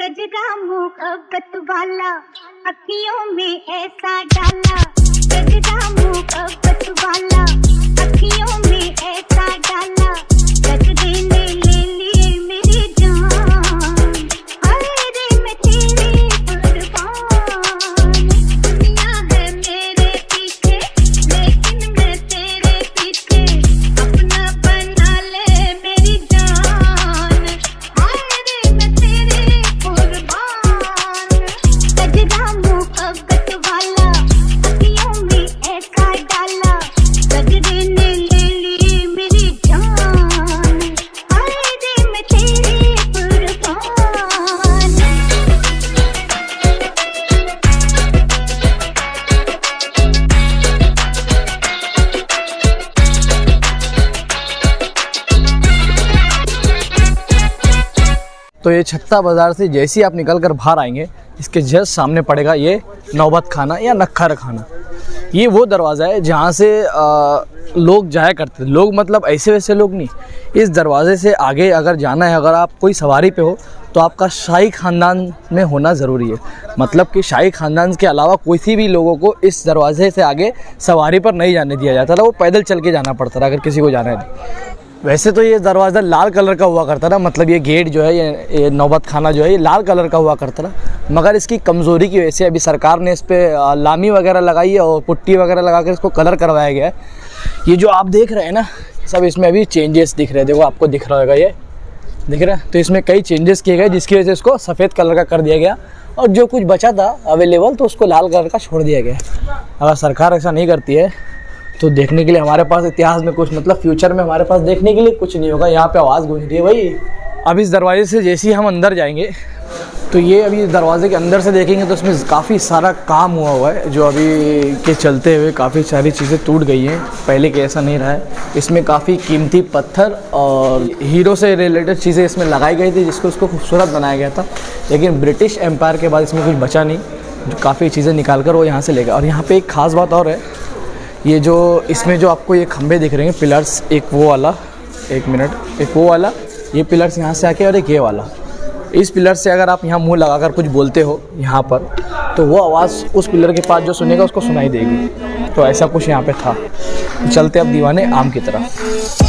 गजरा मोहब्बत वाला अखियों में ऐसा डाला, गजरा मोहब्बत वाला अखियों में ऐसा डाला, गजरे ने ले लिए मेरी जान, अरे मैं तेरी कुर्बान। दुनिया है मेरे पीछे लेकिन मैं तेरे पीछे, अपना बना ले मेरी जान, अरे मैं तेरी कुर्बान। गजरा मोहब्बत वाला अखियों में ऐसा डाला, गजरे ने ले ली मेरी जान, अरे मैं तेरी कुर्बान। तो ये छत्ता बाज़ार से जैसे ही आप निकल कर बाहर आएंगे, इसके जस्ट सामने पड़ेगा ये नौबत खाना या नक्खर खाना। ये वो दरवाज़ा है जहाँ से लोग जाया करते थे। लोग मतलब ऐसे वैसे लोग नहीं, इस दरवाज़े से आगे अगर जाना है, अगर आप कोई सवारी पे हो तो आपका शाही ख़ानदान में होना ज़रूरी है। मतलब कि शाही ख़ानदान के अलावा किसी भी लोगों को इस दरवाजे से आगे सवारी पर नहीं जाने दिया जाता था, वो पैदल चल के जाना पड़ता था अगर किसी को जाना है। वैसे तो ये दरवाज़ा लाल कलर का हुआ करता था, मतलब ये गेट जो है, ये नौबत खाना जो है, ये लाल कलर का हुआ करता था। मगर इसकी कमज़ोरी की वजह से अभी सरकार ने इस पर लामी वगैरह लगाई है और पुट्टी वगैरह लगा कर इसको कलर करवाया गया है। ये जो आप देख रहे हैं ना, सब इसमें अभी चेंजेस दिख रहे हैं। देखो आपको दिख रहा होगा, ये दिख रहा है। तो इसमें कई चेंजेस किए गए जिसकी वजह से इसको सफ़ेद कलर का कर दिया गया, और जो कुछ बचा था अवेलेबल तो उसको लाल कलर का छोड़ दिया गया। अगर सरकार ऐसा नहीं करती है तो देखने के लिए हमारे पास इतिहास में कुछ, मतलब फ्यूचर में हमारे पास देखने के लिए कुछ नहीं होगा। यहाँ पे आवाज़ गूंज रही है भाई। अब इस दरवाजे से जैसे ही हम अंदर जाएंगे तो ये अभी दरवाजे के अंदर से देखेंगे तो इसमें काफ़ी सारा काम हुआ है, जो अभी के चलते हुए काफ़ी सारी चीज़ें टूट गई हैं। पहले के ऐसा नहीं रहा है। इसमें काफ़ी कीमती पत्थर और हीरो से रिलेटेड चीज़ें इसमें लगाई गई थी, जिसको उसको खूबसूरत बनाया गया था। लेकिन ब्रिटिश एम्पायर के बाद इसमें कुछ बचा नहीं, जो काफ़ी चीज़ें निकाल कर वो यहाँ से ले गए। और यहाँ पर एक ख़ास बात और है, ये जो इसमें जो आपको ये खंभे दिख रहे हैं, पिलर्स, एक वो वाला, एक मिनट, एक वो वाला, ये पिलर्स यहाँ से आके, और एक ये वाला। इस पिलर से अगर आप यहाँ मुंह लगाकर कुछ बोलते हो यहाँ पर, तो वो आवाज़ उस पिलर के पास जो सुनेगा उसको सुनाई देगी। तो ऐसा कुछ यहाँ पे था। चलते अब दीवाने आम की तरफ।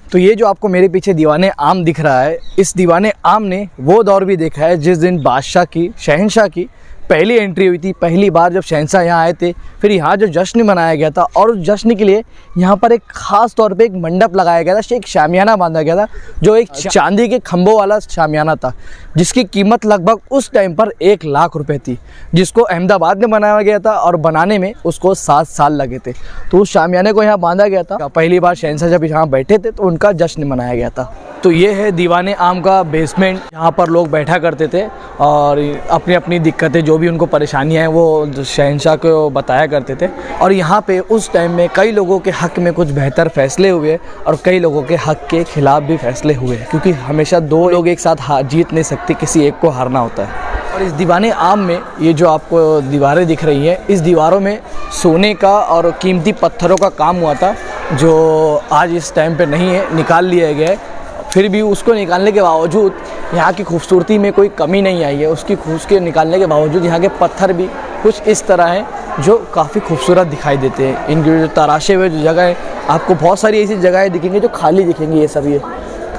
तो ये जो आपको मेरे पीछे दीवाने आम दिख रहा है, इस दीवाने आम ने वो दौर भी देखा है जिस दिन बादशाह की, शहंशाह की पहली एंट्री हुई थी। पहली बार जब शहंशाह यहाँ आए थे, फिर यहाँ जो जश्न मनाया गया था, और उस जश्न के लिए यहाँ पर एक ख़ास तौर पे एक मंडप लगाया गया था, एक शामियाना बांधा गया था, जो एक चांदी के खंभों वाला शामियाना था, जिसकी कीमत लगभग उस टाइम पर 1 लाख रुपए थी, जिसको अहमदाबाद में बनाया गया था और बनाने में उसको 7 साल लगे थे। तो उस शामियाने को यहाँ बांधा गया था। पहली बार शहंशाह जब यहाँ बैठे थे तो उनका जश्न मनाया गया था। तो ये है दीवाने आम का बेसमेंट, यहाँ पर लोग बैठा करते थे और अपनी अपनी दिक्कतें, जो भी उनको परेशानियाँ हैं, वो शहंशाह को बताया करते थे। और यहाँ पे उस टाइम में कई लोगों के हक़ में कुछ बेहतर फ़ैसले हुए और कई लोगों के हक़ के ख़िलाफ़ भी फ़ैसले हुए, क्योंकि हमेशा 2 लोग एक साथ जीत नहीं सकते, किसी एक को हारना होता है। और इस दीवाने आम में ये जो आपको दीवारें दिख रही हैं, इस दीवारों में सोने का और कीमती पत्थरों का काम हुआ था, जो आज इस टाइम पे नहीं है, निकाल लिया गया है। फिर भी उसको निकालने के बावजूद यहाँ की खूबसूरती में कोई कमी नहीं आई है। उसके निकालने के बावजूद यहाँ के पत्थर भी कुछ इस तरह हैं जो काफ़ी खूबसूरत दिखाई देते हैं। इनके जो तराशे हुए जो जगह है, आपको बहुत सारी ऐसी जगहें दिखेंगी जो खाली दिखेंगी, ये सब, ये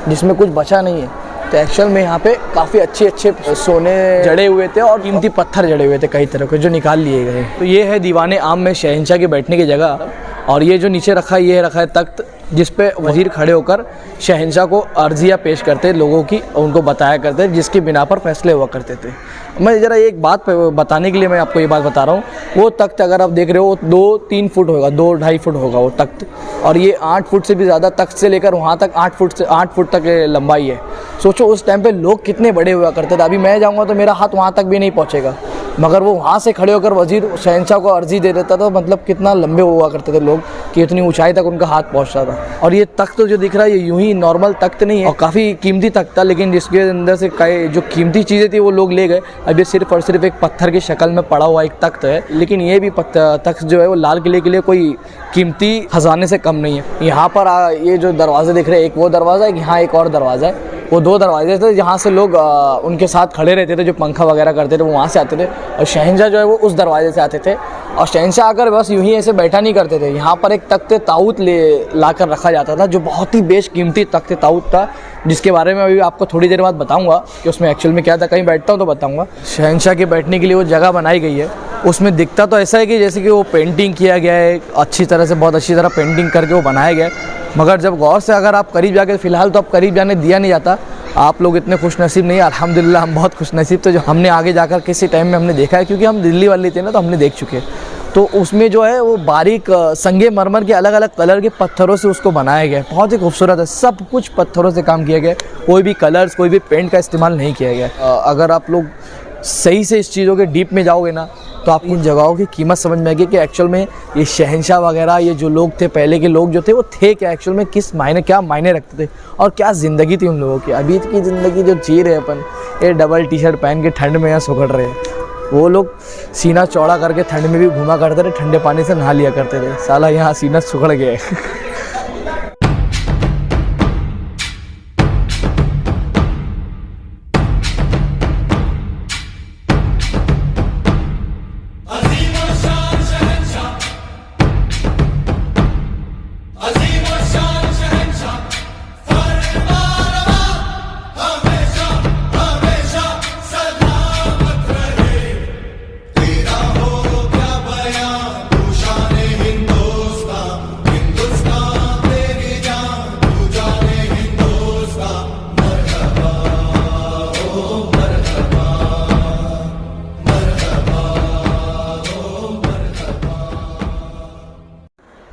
जिसमें कुछ बचा नहीं है। तो एक्चुअल में यहाँ पे काफ़ी अच्छे सोने जड़े हुए थे और कीमती पत्थर जड़े हुए थे कई तरह के, जो निकाल लिए गए। तो ये है दीवाने आम में शहंशाह के बैठने की जगह। और ये जो नीचे रखा है, ये रखा है तख्त, जिस पे वज़ीर खड़े होकर शहंशाह को अर्जियाँ पेश करते लोगों की, उनको बताया करते, जिसकी बिना पर फैसले हुआ करते थे। मैं ज़रा एक बात बताने के लिए मैं आपको ये बात बता रहा हूँ। वो तख्त अगर आप देख रहे हो 2-3 फुट होगा, 2-2.5 फुट होगा वो तख्त, और ये 8 फुट से भी ज़्यादा, तख्त से लेकर वहाँ तक 8 फुट तक लंबाई है। सोचो उस टाइम पे लोग कितने बड़े हुआ करते थे। अभी मैं जाऊँगा तो मेरा हाथ वहाँ तक भी नहीं पहुँचेगा। मगर वो वहाँ से खड़े होकर वजीर शहंशाह को अर्जी दे देता था। मतलब कितना लंबे हुआ करते थे लोग कि इतनी ऊंचाई तक उनका हाथ पहुँचता था। और ये तख्त जो दिख रहा है ये यूं ही नॉर्मल तख्त नहीं है और काफ़ी कीमती तख्त था, लेकिन जिसके अंदर से कई जो कीमती चीज़ें थी वो लोग ले गए। अब ये सिर्फ और सिर्फ एक पत्थर की शक्ल में पड़ा हुआ एक तख्त है, लेकिन ये भी तख्त जो है वो लाल किले के लिए कोई कीमती खजाने से कम नहीं है। यहाँ पर ये जो दरवाजे दिख रहे हैं, एक वो दरवाज़ा है, यहाँ एक और दरवाज़ा है। वो दो दरवाजे थे जहाँ से लोग उनके साथ खड़े रहते थे, जो पंखा वगैरह करते थे वो वहाँ से आते थे, और शहंशाह जो है वो उस दरवाजे से आते थे। और शहंशाह आकर बस यूं ही ऐसे बैठा नहीं करते थे, यहाँ पर एक तख्त ताऊत ला कर रखा जाता था, जो बहुत ही बेशकीमती तख्त ताऊत था, जिसके बारे में अभी आपको थोड़ी देर बाद बताऊंगा कि उसमें एक्चुअल में क्या था। कहीं बैठता हूँ तो बताऊंगा। शहंशाह के बैठने के लिए वो जगह बनाई गई है, उसमें दिखता तो ऐसा है कि जैसे कि वो पेंटिंग किया गया है अच्छी तरह से, बहुत अच्छी तरह पेंटिंग करके वो बनाया गया है। मगर जब गौर से अगर आप करीब जाके, फ़िलहाल तो अब करीब जाने दिया नहीं जाता, आप लोग इतने खुशनसीब नहीं, अल्हम्दुलिल्लाह हम बहुत खुशनसीब थे जो हमने आगे जाकर किसी टाइम में हमने देखा है, क्योंकि हम दिल्ली वाले थे ना, तो हमने देख चुके। तो उसमें जो है वो बारीक संगे मरमर के अलग अलग कलर के पत्थरों से उसको बनाया गया है, बहुत ही खूबसूरत है। सब कुछ पत्थरों से काम किया गया है, कोई भी कलर्स, कोई भी पेंट का इस्तेमाल नहीं किया गया है। अगर आप लोग सही से इस चीज़ों के डीप में जाओगे ना, तो आपको इन जगहों की कीमत समझ में आएगी कि एक्चुअल में ये शहंशाह वगैरह, ये जो लोग थे पहले के लोग जो थे, वो थे क्या एक्चुअल में, किस मायने, क्या मायने रखते थे और क्या ज़िंदगी थी उन लोगों की। अभी की ज़िंदगी जो जी रहे अपन, ये डबल टी शर्ट पहन के ठंड में यहाँ सुगड़ रहे हैं, वो लोग सीना चौड़ा करके ठंड में भी घूमा करते थे, ठंडे पानी से नहा लिया करते थे। साला यहाँ सीना सुगड़ गया है।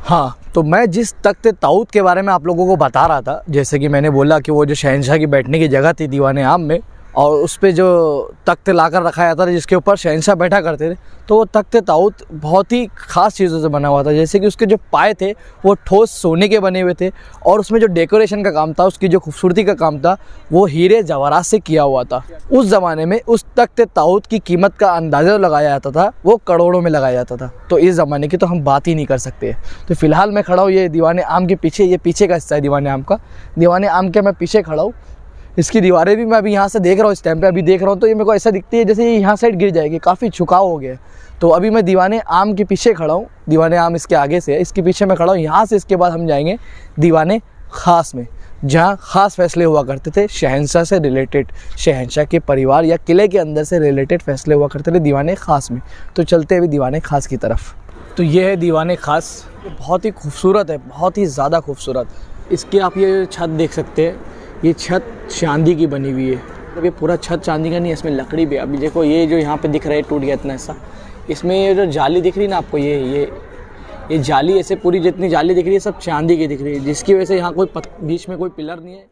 हाँ, तो मैं जिस तख्त ताऊत के बारे में आप लोगों को बता रहा था, जैसे कि मैंने बोला कि वो जो शहंशाह की बैठने की जगह थी दीवाने आम में, और उस पे जो तख्त लाकर रखा जाता था जिसके ऊपर शहंशाह बैठा करते थे, तो वो तख्त ताऊत बहुत ही ख़ास चीज़ों से बना हुआ था। जैसे कि उसके जो पाए थे वो ठोस सोने के बने हुए थे, और उसमें जो डेकोरेशन का काम था, उसकी जो खूबसूरती का काम था, वो हीरे जवाहरात से किया हुआ था। उस ज़माने में उस तख्त ताऊत की कीमत का अंदाज़ा लगाया जाता था, वो करोड़ों में लगाया जाता था। तो इस ज़माने की तो हम बात ही नहीं कर सकते। तो फ़िलहाल मैं खड़ा हूँ ये दीवाने आम के पीछे, ये पीछे का हिस्सा है दीवाने आम का। दीवाने आम के मैं पीछे खड़ा हूँ, इसकी दीवारें भी मैं अभी यहाँ से देख रहा हूँ, इस टाइम पे अभी देख रहा हूँ, तो ये मेरे को ऐसा दिखती है जैसे ये यहाँ साइड गिर जाएगी, काफ़ी झुकाव हो गया है। तो अभी मैं दीवाने आम के पीछे खड़ा हूँ, दीवाने आम इसके आगे से है, इसके पीछे मैं खड़ा हूँ। यहाँ से इसके बाद हम जाएंगे दीवाने ख़ास में, जहाँ ख़ास फैसले हुआ करते थे शहंशाह से रिलेटेड, शहंशाह के परिवार या किले के अंदर से रिलेटेड फैसले हुआ करते थे दीवाने ख़ास में। तो चलते हैं अभी दीवाने ख़ास की तरफ। तो ये है दीवाने ख़ास, बहुत ही खूबसूरत है, बहुत ही ज़्यादा खूबसूरत। इसकी आप ये छत देख सकते हैं, ये छत चांदी की बनी हुई है। मतलब ये पूरा छत चांदी का नहीं है, इसमें लकड़ी भी। अभी देखो ये जो यहाँ पे दिख रहा है टूट गया इतना हिस्सा, इसमें ये जो जाली दिख रही है ना आपको, ये जाली, ऐसे पूरी जितनी जाली दिख रही है सब चांदी की दिख रही है, जिसकी वजह से यहाँ कोई बीच में कोई पिलर नहीं है।